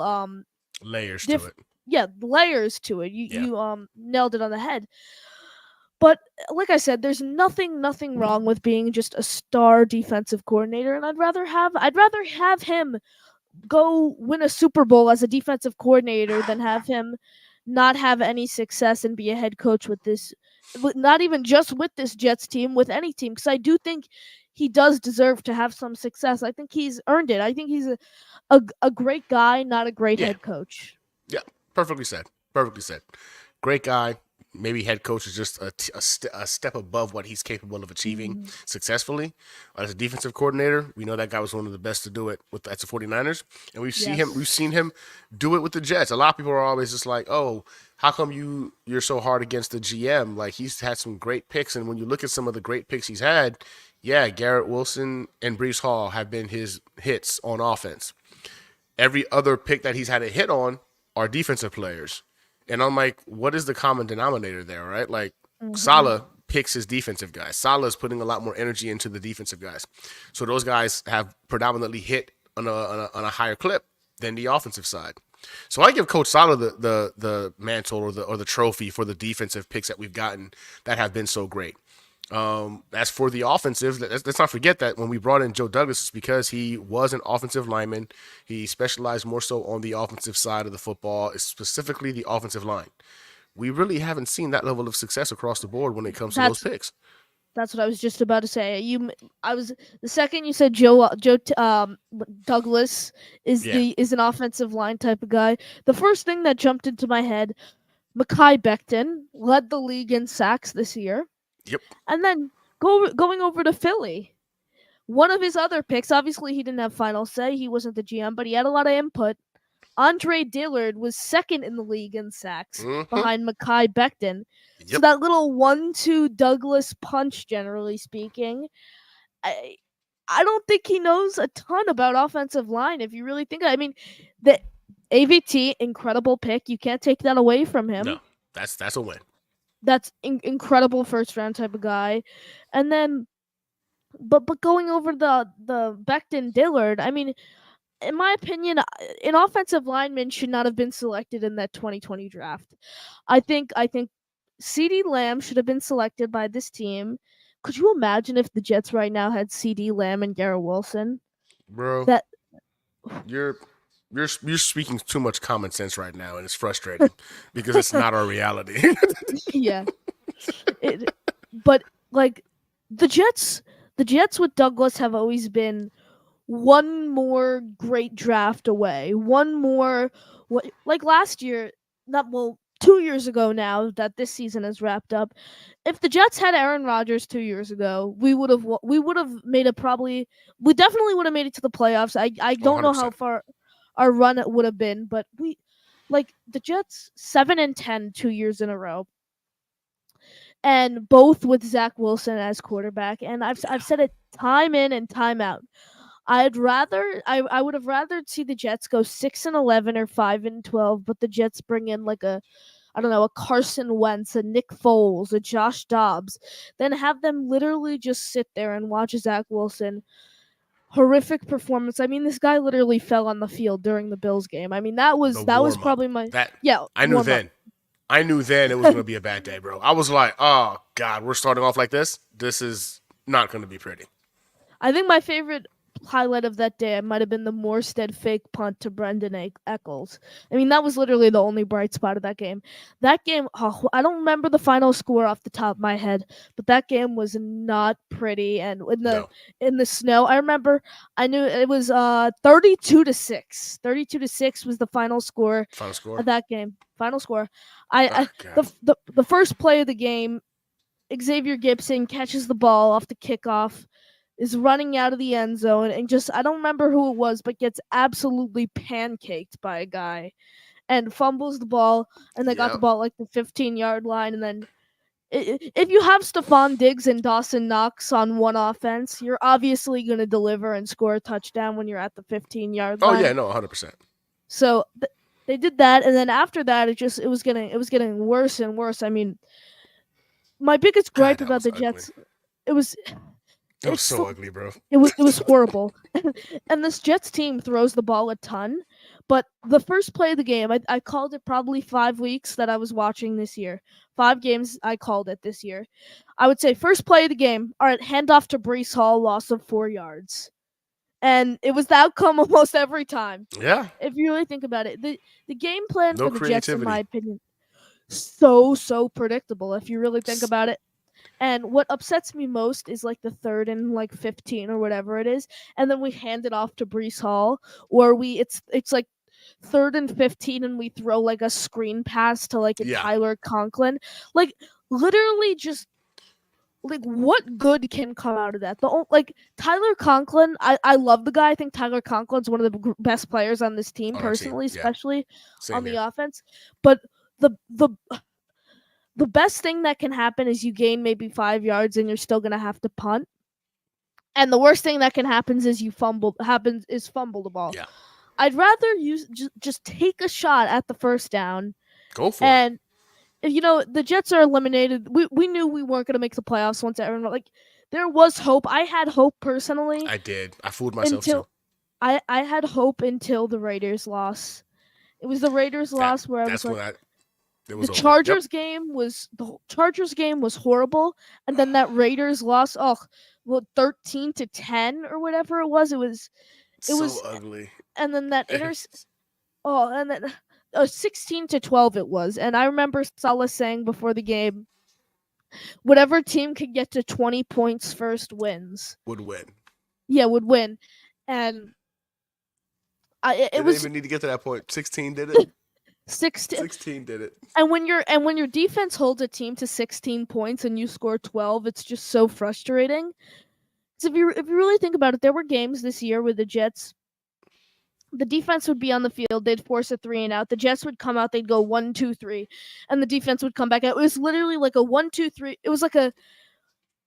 Layers to diff it. yeah layers to it. You Yeah. you nailed it on the head. But like I said, there's nothing wrong with being just a star defensive coordinator, and I'd rather have him go win a Super Bowl as a defensive coordinator than have him not have any success and be a head coach with this, not even just with this Jets team, with any team. Because I do think he does deserve to have some success. I think he's earned it. I think he's a great guy, not a great Yeah. head coach. Yeah. Perfectly said. Perfectly said. Great guy. Maybe head coach is just a step above what he's capable of achieving Hmm. successfully. As a defensive coordinator, we know that guy was one of the best to do it with that's the 49ers. And we've Yes. seen him do it with the Jets. A lot of people are always just like, "Oh, how come you're so hard against the GM?" Like he's had some great picks and when you look at some of the great picks he's had, yeah, Garrett Wilson and Brees Hall have been his hits on offense. Every other pick that he's had a hit on are defensive players. And I'm like, what is the common denominator there, right? Like Hmm. Salah picks his defensive guys. Salah is putting a lot more energy into the defensive guys. So those guys have predominantly hit on a higher clip than the offensive side. So I give Coach Salah the mantle or the trophy for the defensive picks that we've gotten that have been so great. As for the offensive, let's not forget that when we brought in Joe Douglas, it's because he was an offensive lineman. He specialized more so on the offensive side of the football, specifically the offensive line. We really haven't seen that level of success across the board when it comes to those That's picks. That's what I was just about to say. I was the second you said Douglas Yeah. is an offensive line type of guy. The first thing that jumped into my head, Makai Becton led the league in sacks this year, Yep. and then going over to Philly. One of his other picks, obviously he didn't have final say. He wasn't the GM, but he had a lot of input. Andre Dillard was second in the league in sacks Mm-hmm. behind Mekhi Becton. So Yep. that little 1-2 Douglas punch, generally speaking, I I don't think he knows a ton about offensive line. If you really think, I mean, the AVT incredible pick. You can't take that away from No, him. that's a win. That's incredible first round type of guy, and then but going over the Becton Dillard, I mean, in my opinion, an offensive lineman should not have been selected in that 2020 draft. I think CD Lamb should have been selected by this team. Could you imagine if the Jets right now had CD Lamb and Garrett Wilson? Bro, That you're you're speaking too much common sense right now, and it's frustrating because it's not our reality. yeah. It, but like the Jets, the Jets with Douglas have always been one more great draft away. One more, what like last year, not well, 2 years ago now that this season is wrapped up. If the Jets had Aaron Rodgers 2 years ago, we would have made it probably we definitely would have made it to the playoffs. I Oh, don't know how 100%. far our run would have been, but we like the Jets 7-10 2 years in a row, and both with Zach Wilson as quarterback. And I've Yeah. said it time in and time out. I would have rather see the Jets go 6-11 or 5-12, but the Jets bring in like a I don't know, a Carson Wentz, a Nick Foles, a Josh Dobbs, than have them literally just sit there and watch Zach Wilson horrific performance. I mean, this guy literally fell on the field during the Bills game. I mean, that The was that was warm up. probably my That yeah, I knew warm up. then. I knew then it was going to be a bad day, bro. I was like, oh God, we're starting off like this. This is not going to be pretty. I think my favorite highlight of that day might have been the Morstead fake punt to Brendan Eccles. I mean, that was literally the only bright spot of that game. That game, I don't remember the final score off the top of my head, but that game was not pretty. And No. in the snow, I remember I knew it was 32-6. 32-6 was the final score Final score. of that game. Final score. Oh I God. the first play of the game, Xavier Gibson catches the ball off the kickoff, is running out of the end zone, and just I don't remember who it was, but gets absolutely pancaked by a guy and fumbles the ball, and they got the Yep. ball at, like the 15-yard line, and then if you have Stephon Diggs and Dawson Knox on one offense, you're obviously going to deliver and score a touchdown when you're at the 15-yard Oh yeah, line. no, 100%. So they did that, and then after that, it was getting worse and worse. I mean, my biggest God, gripe that about was the ugly. Jets, it was That was it's so ugly, bro. it was horrible. And this Jets team throws the ball a ton, but the first play of the game, I called it probably 5 weeks that I was watching this year. 5 games I called it this year. I would say first play of the game, all right, handoff to Brees Hall, loss of 4 yards. And it was the outcome almost every time. Yeah. If you really think about it, the game plan No for the Jets, in my creativity. opinion, so predictable. If you really think about it, and what upsets me most is like the third and like 15 or whatever it is, and then we hand it off to Brees Hall, or it's like third and 15, and we throw like a screen pass to like a Yeah. Tyler Conklin. Like literally, just like what good can come out of that? Like Tyler Conklin, I love the guy. I think Tyler Conklin's one of the best players on this team On our team. personally, Yeah. especially on Same the here. offense. But the best thing that can happen is you gain maybe 5 yards and you're still gonna have to punt. And the worst thing that can happen is fumble the ball. Yeah. I'd rather use just take a shot at the first down. Go for it. And the Jets are eliminated. We knew we weren't gonna make the playoffs once everyone like there was hope. I had hope personally I did. I fooled myself until too. I had hope until the Raiders loss. It was the Raiders That loss where I was that's like, when it the was over. Chargers Yep. game was horrible, and then that Raiders loss, 13-10 or whatever it was. It So was, ugly. and then that and then 16-12 it was, and I remember Salah saying before the game, whatever team could get to 20 points first wins. Would win. Yeah, would win, and it Didn't was even need to get to that point. 16 did it. 16. 16 did it. And when your defense holds a team to 16 points and you score 12, it's just so frustrating. So if you really think about it, there were games this year where the Jets The defense would be on the field. They'd force a three and out. The Jets would come out. They'd go 1-2-3, and the defense would come back out. It was literally like a 1-2-3. It was like a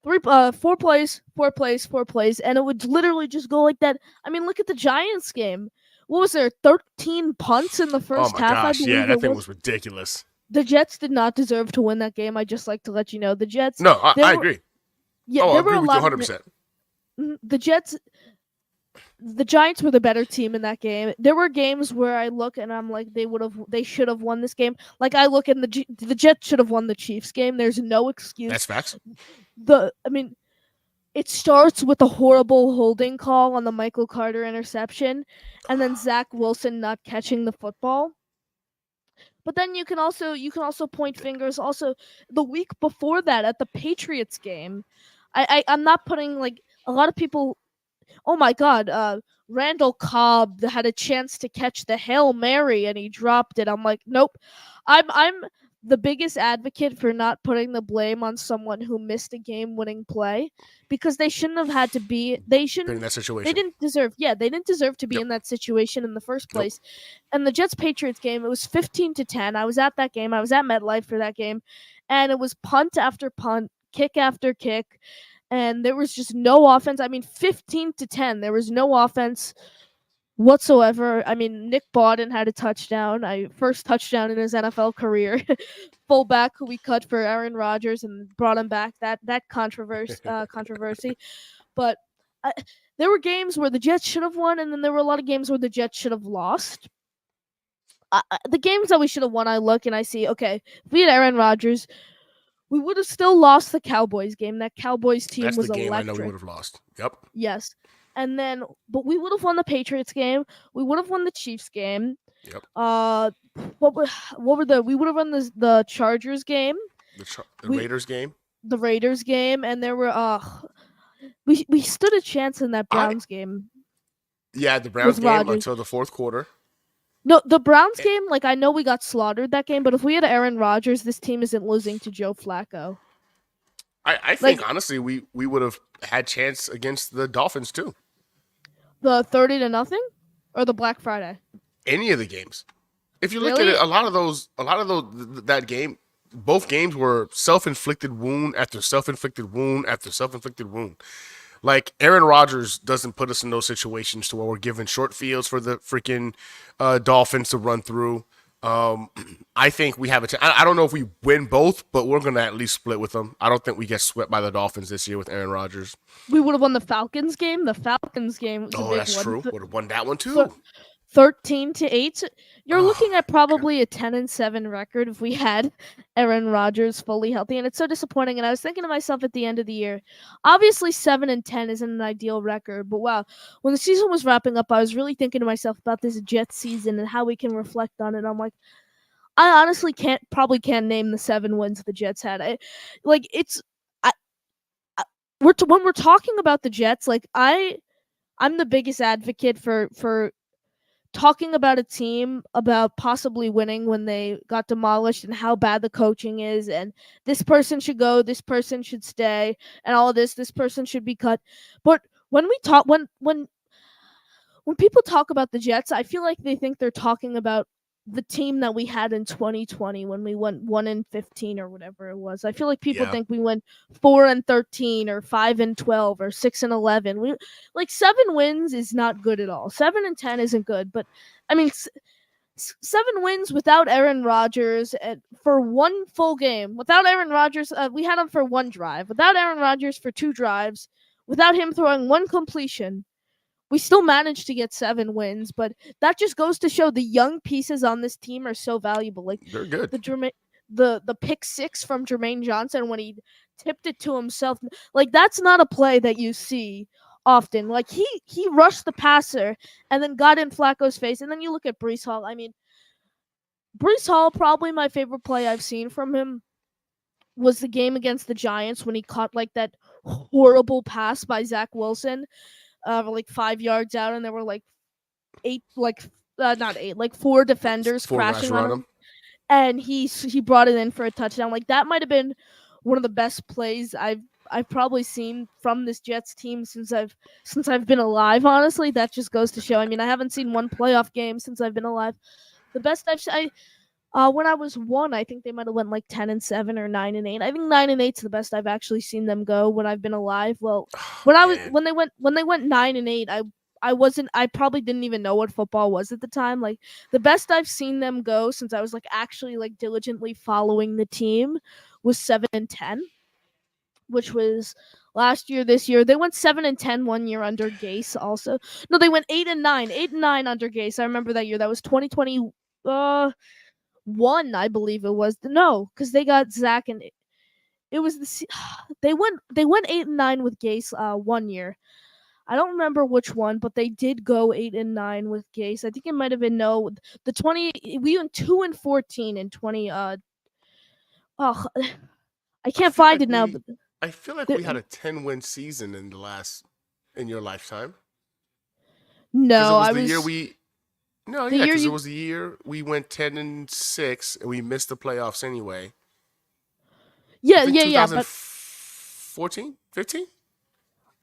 four plays, four plays, four plays, and it would literally just go like that. I mean, look at the Giants game. What was there? 13 punts in the Oh first my half, I gosh, yeah, believe that it thing was. was ridiculous. The Jets did not deserve to win that game. I just like to let you know the Jets. No, I, There I were agree. yeah, Oh, I there were agree a with you lot of 100%. the Jets. The Giants were the better team in that game. There were games where I look and I'm like, they should have won this game. Like I look and the Jets should have won the Chiefs game. There's no excuse. That's facts. I mean, it starts with a horrible holding call on the Michael Carter interception, and then Zach Wilson not catching the football. But then you can also point fingers. Also, the week before that at the Patriots game, I'm not putting like a lot of people. Oh my God, Randall Cobb had a chance to catch the Hail Mary and he dropped it. I'm like, nope. I'm the biggest advocate for not putting the blame on someone who missed a game-winning play because they shouldn't have had to be. They Been in shouldn't. that They situation. didn't deserve. Yeah, they didn't deserve to be Yep. in that situation in the first Nope. place. And the Jets Patriots game, it was 15-10. I was at that game. I was at MetLife for that game, and it was punt after punt, kick after kick, and there was just no offense. I mean, 15-10. There was no offense whatsoever. I mean, Nick Bawden had a touchdown. First touchdown in his NFL career. Fullback who we cut for Aaron Rodgers and brought him back. That controversy. But I, there were games where the Jets should have won, and then there were a lot of games where the Jets should have lost. The games that we should have won, I look and I see, okay, if we had Aaron Rodgers, we would have still lost the Cowboys game. That Cowboys team That's the was game I know we would electric. have lost. Yep. Yes. And then but we would have won the Patriots game. We would have won the Chiefs game. Yep. Uh what were the we would have won the Chargers game, The we Raiders game. the Raiders game, and there were we stood a chance in that I Browns game Yeah, the Browns with game Rodgers. until the fourth quarter. No, the Browns Eh, game, like I know we got slaughtered that game, but if we had Aaron Rodgers, this team isn't losing to Joe Flacco. I Like think honestly we would have had chance against the Dolphins too. the 30-0 or the Black Friday. Any of the games. If you look at Really? it, a lot of those that game, both games were self-inflicted wound after self-inflicted wound after self-inflicted wound. Like Aaron Rodgers doesn't put us in those situations to where we're given short fields for the freaking Dolphins to run through. Um, I think we have I don't know if we win both, but we're gonna at least split with them. I don't think we get swept by the Dolphins this year with Aaron Rodgers. We would have won the Falcons game. The Falcons game was a Oh, big that's one. true. Would have won that one Thir- too. 13-8. You're Oh, looking at probably a 10-7 record if we had Aaron Rodgers fully healthy, and it's so disappointing. And I was thinking to myself at the end of the year, obviously 7-10 isn't an ideal record, but wow, when the season was wrapping up, I was really thinking to myself about this Jets season and how we can reflect on it. I'm like, I honestly can't name the 7 wins the Jets had. Like it's, I, I when we're talking about the Jets, like I'm the biggest advocate for talking about a team about possibly winning when they got demolished and how bad the coaching is and this person should go, this person should stay, and all of this person should be cut. But when we talk when people talk about the Jets, I feel like they think they're talking about the team that we had in 2020 when we went 1-15 or whatever it was. I feel like people yeah. think we went 4-13 or 5-12 or 6-11. We like 7 wins is not good at all. 7-10 isn't good, but I mean 7 wins without Aaron Rodgers and for one full game. Without Aaron Rodgers, we had him for one drive. Without Aaron Rodgers for 2 drives. Without him throwing one completion, we still managed to get 7 wins, but that just goes to show the young pieces on this team are so valuable. Like They're good. the pick six from Jermaine Johnson when he tipped it to himself, like that's not a play that you see often. Like he rushed the passer and then got in Flacco's face, and then you look at Brees Hall. I mean, Brees Hall, probably my favorite play I've seen from him was the game against the Giants when he caught like that horrible pass by Zach Wilson like 5 yards out, and there were like eight, like not eight, like four defenders Four guys crashing on around him, him. and he brought it in for a touchdown. Like that might have been one of the best plays I've probably seen from this Jets team since I've been alive. Honestly, that just goes to show. I mean, I haven't seen one playoff game since I've been alive. The best when I was one, I think they might have went like 10-7 or 9-8. I think 9-8's the best I've actually seen them go when I've been alive. Well, Oh, when I was man. when they went 9-8, I probably didn't even know what football was at the time. Like the best I've seen them go since I was like actually like diligently following the team was 7-10, which was last year. This year they went 7-10 one year under Gase. Also, no, they went 8-9, 8-9 under Gase. I remember that year. That was 2020. One, I believe it was. No, because they got Zach and it was they went 8-9 with Gase one year. I don't remember which one, but they did go 8-9 with Gase. I think it might have been no the 20 we went 2-14 in 20 oh I I can't feel find like it now, we but I feel like we had the, a 10-win season in your lifetime. Because it no, was I the year was we No, the yeah, year because it you was the year we went 10-6 and we missed the playoffs anyway. I yeah, think yeah, yeah, but 2014, 15.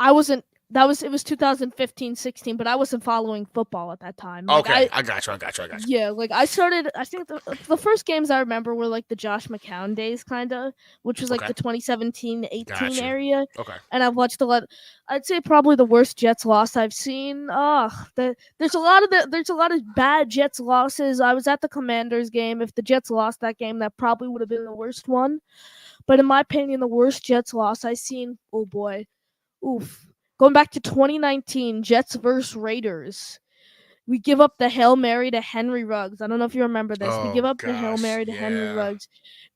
I wasn't that was it was 2015-16, but I wasn't following football at that time. Like Okay, I got you. I got you. I got you. yeah, like I started. I think the first games I remember were like the Josh McCown days, kind of, which was like Okay, the 2017-18 got you. area. Okay. And I've watched a lot. I'd say probably the worst Jets loss I've seen. There's a lot of bad Jets losses. I was at the Commanders game. If the Jets lost that game, that probably would have been the worst one. But in my opinion, the worst Jets loss I seen. Oh boy, oof. Going back to 2019, Jets versus Raiders. We give up the Hail Mary to Henry Ruggs. I don't know if you remember this. We give Oh up the Hail gosh, Mary to Henry yeah, Ruggs.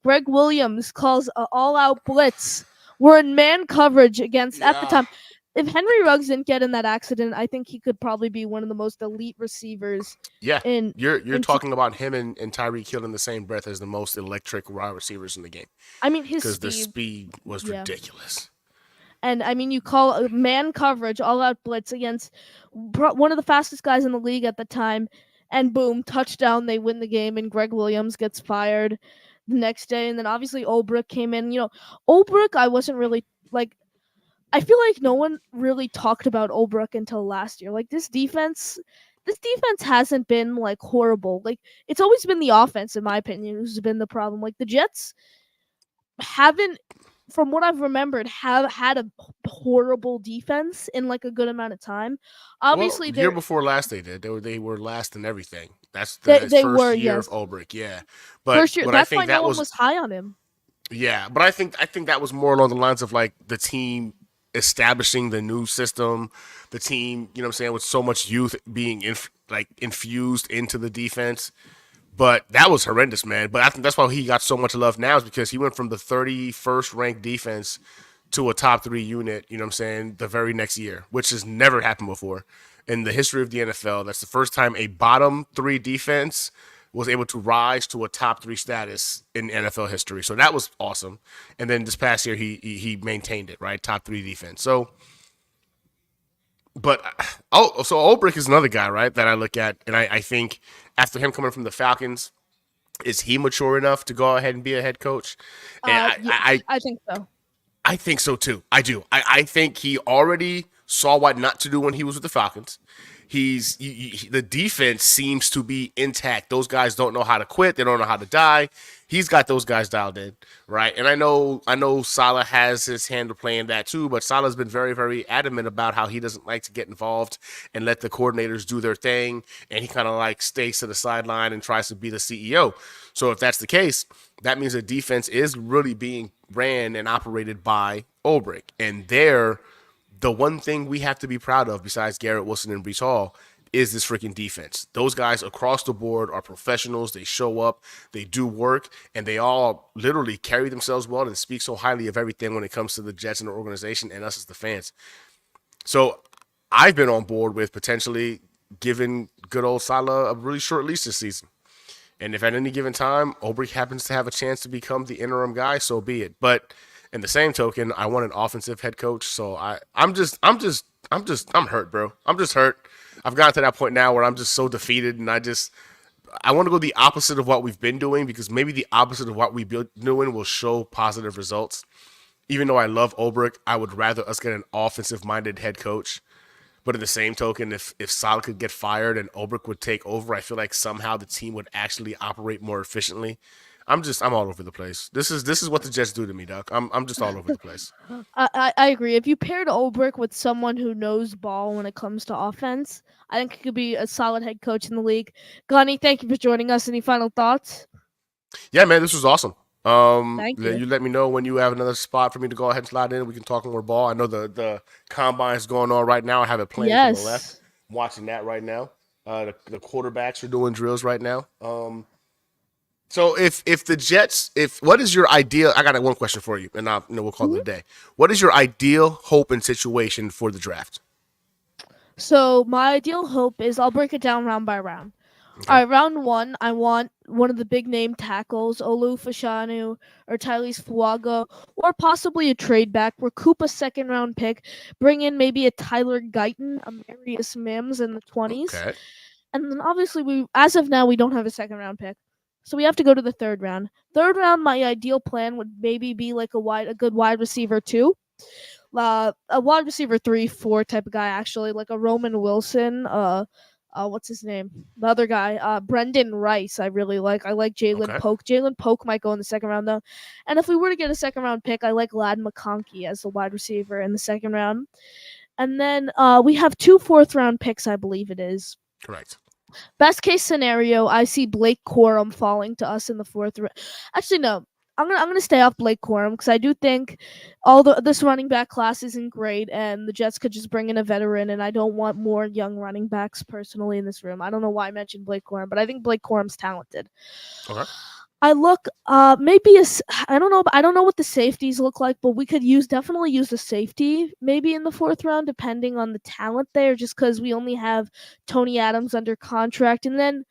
Greg Williams calls an all-out blitz. We're in man coverage against at the yeah, time. If Henry Ruggs didn't get in that accident, I think he could probably be one of the most elite receivers yeah. in You're in. talking about him and Tyreek Hill in the same breath as the most electric wide receivers in the game I mean, his because the speed. speed was Yeah. ridiculous. And I mean, you call man coverage, all out blitz against one of the fastest guys in the league at the time, and boom, touchdown, they win the game, and Greg Williams gets fired the next day. And then obviously Olbrich came in. Olbrich, I wasn't really like, I feel like no one really talked about Olbrich until last year. Like, this defense hasn't been like horrible. Like, it's always been the offense, in my opinion, who's been the problem. Like, the Jets haven't, from what I've remembered, have had a horrible defense in like a good amount of time. Well, Obviously, year before last they were last in everything. That's they the they first where year of yes, Ulbrich, yeah. first year. But I That's why think no that one was was high on him. yeah, but I think that was more along the lines of like the team establishing the new system, the team, you know what I'm saying, with so much youth being infused into the defense. But that was horrendous, man. But I think that's why he got so much love now is because he went from the 31st ranked defense to a top 3 unit, you know what I'm saying, the very next year, which has never happened before in the history of the NFL. That's the first time a bottom 3 defense was able to rise to a top 3 status in NFL history. So that was awesome. And then this past year he maintained it, right? Top 3 defense. But so Ulbrich is another guy, right, that I look at, and I think after him coming from the Falcons, is he mature enough to go ahead and be a head coach? And Yeah, I think so. I think so too. I do. I think he already saw what not to do when he was with the Falcons. The defense seems to be intact. Those guys don't know how to quit. They don't know how to die. He's got those guys dialed in, right? And I know Salah has his hand to play in that too, but Salah's been very, very adamant about how he doesn't like to get involved and let the coordinators do their thing, and he kind of like stays to the sideline and tries to be the CEO. So if that's the case, that means the defense is really being ran and operated by Ulbrich, and the one thing we have to be proud of, besides Garrett Wilson and Brees Hall, is this freaking defense. Those guys across the board are professionals. They show up, they do work, and they all literally carry themselves well and speak so highly of everything when it comes to the Jets and the organization and us as the fans. So I've been on board with potentially giving good old Salah a really short leash this season. And if at any given time Ulbrich happens to have a chance to become the interim guy, so be it. But in the same token, I want an offensive head coach. So I'm hurt, bro. I'm just hurt. I've gotten to that point now where I'm just so defeated, and I want to go the opposite of what we've been doing because maybe the opposite of what we've been doing will show positive results. even though I love Ulbrich, I would rather us get an offensive minded head coach. But in the same token, if Saleh could get fired and Ulbrich would take over, I feel like somehow the team would actually operate more efficiently. I'm all over the place. This is what the Jets do to me, Doc. I'm just all over the place. I agree. If you paired Olbrich with someone who knows ball when it comes to offense, I think he could be a solid head coach in the league. Gunny, thank you for joining us. Any final thoughts? Yeah, man, this was awesome. Thank you. You let me know when you have another spot for me to go ahead and slide in. We can talk more ball. I know the combine is going on right now. I have it playing to the left. Yes. I'm watching that right now. The quarterbacks are doing drills right now. So if the Jets, if what is your ideal? I got one question for you, and we'll call it a Mhm. day. What is your ideal hope and situation for the draft? So my ideal hope is I'll break it down round by round. All Okay. right, round one, I want one of the big name tackles, Olu Fashanu or Tyrese Fuaga, or possibly a trade back. Recoup a second round pick, bring in maybe a Tyler Guyton, a Marius Mims in the 20s. Okay. And then obviously as of now we don't have a second round pick. So we have to go to the third round. Third round, my ideal plan would maybe be like a good wide receiver too. A wide receiver 3-4 type of guy actually, like a Roman Wilson, what's his name? The other guy, Brendan Rice. I really like. I like Jalen Okay. Polk. Jalen Polk might go in the second round though. And if we were to get a second round pick, I like Lad McConkey as the wide receiver in the second round. And then we have two fourth round picks, I believe it is. Correct. Best case scenario, I see Blake Corum falling to us in the fourth round. Actually, no. I'm gonna stay off Blake Corum because I do think this running back class isn't great, and the Jets could just bring in a veteran, and I don't want more young running backs personally in this room. I don't know why I mentioned Blake Corum, but I think Blake Corum's talented. Okay. I look maybe I don't know, but I don't know what the safeties look like, but we could definitely use a safety maybe in the fourth round depending on the talent there, just because we only have Tony Adams under contract, and then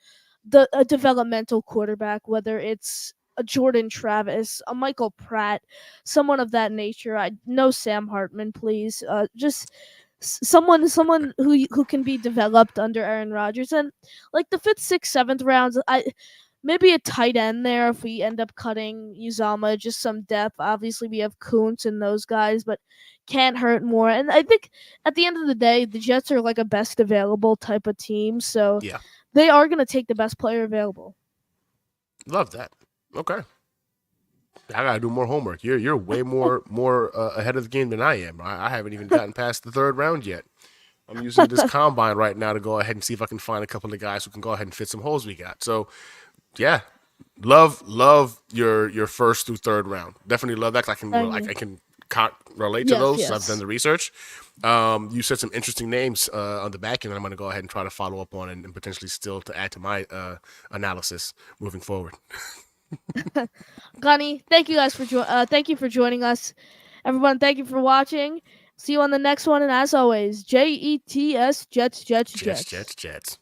a developmental quarterback, whether it's a Jordan Travis, a Michael Pratt, someone of that nature. I know Sam Hartman, please. Just someone who can be developed under Aaron Rodgers, and like the fifth, sixth, seventh rounds, maybe a tight end there if we end up cutting Uzama, just some depth. Obviously, we have Kuntz and those guys, but can't hurt more. And I think at the end of the day, the Jets are like a best available type of team, so Yeah. they are going to take the best player available. Love that. Okay. I gotta do more homework. You're way more ahead of the game than I am. I haven't even gotten past the third round yet. I'm using this combine right now to go ahead and see if I can find a couple of guys who can go ahead and fit some holes we got. So, yeah, love your first through third round. Definitely love that. 'Cause I can relate to Yes, those. So I've done yes. the research. You said some interesting names on the back end. I'm going to go ahead and try to follow up on and potentially still to add to my analysis moving forward. Gunny, thank you guys for thank you for joining us. Everyone, thank you for watching. See you on the next one, and as always, Jets, Jets, Jets, Jets, Jets. Jets, Jets.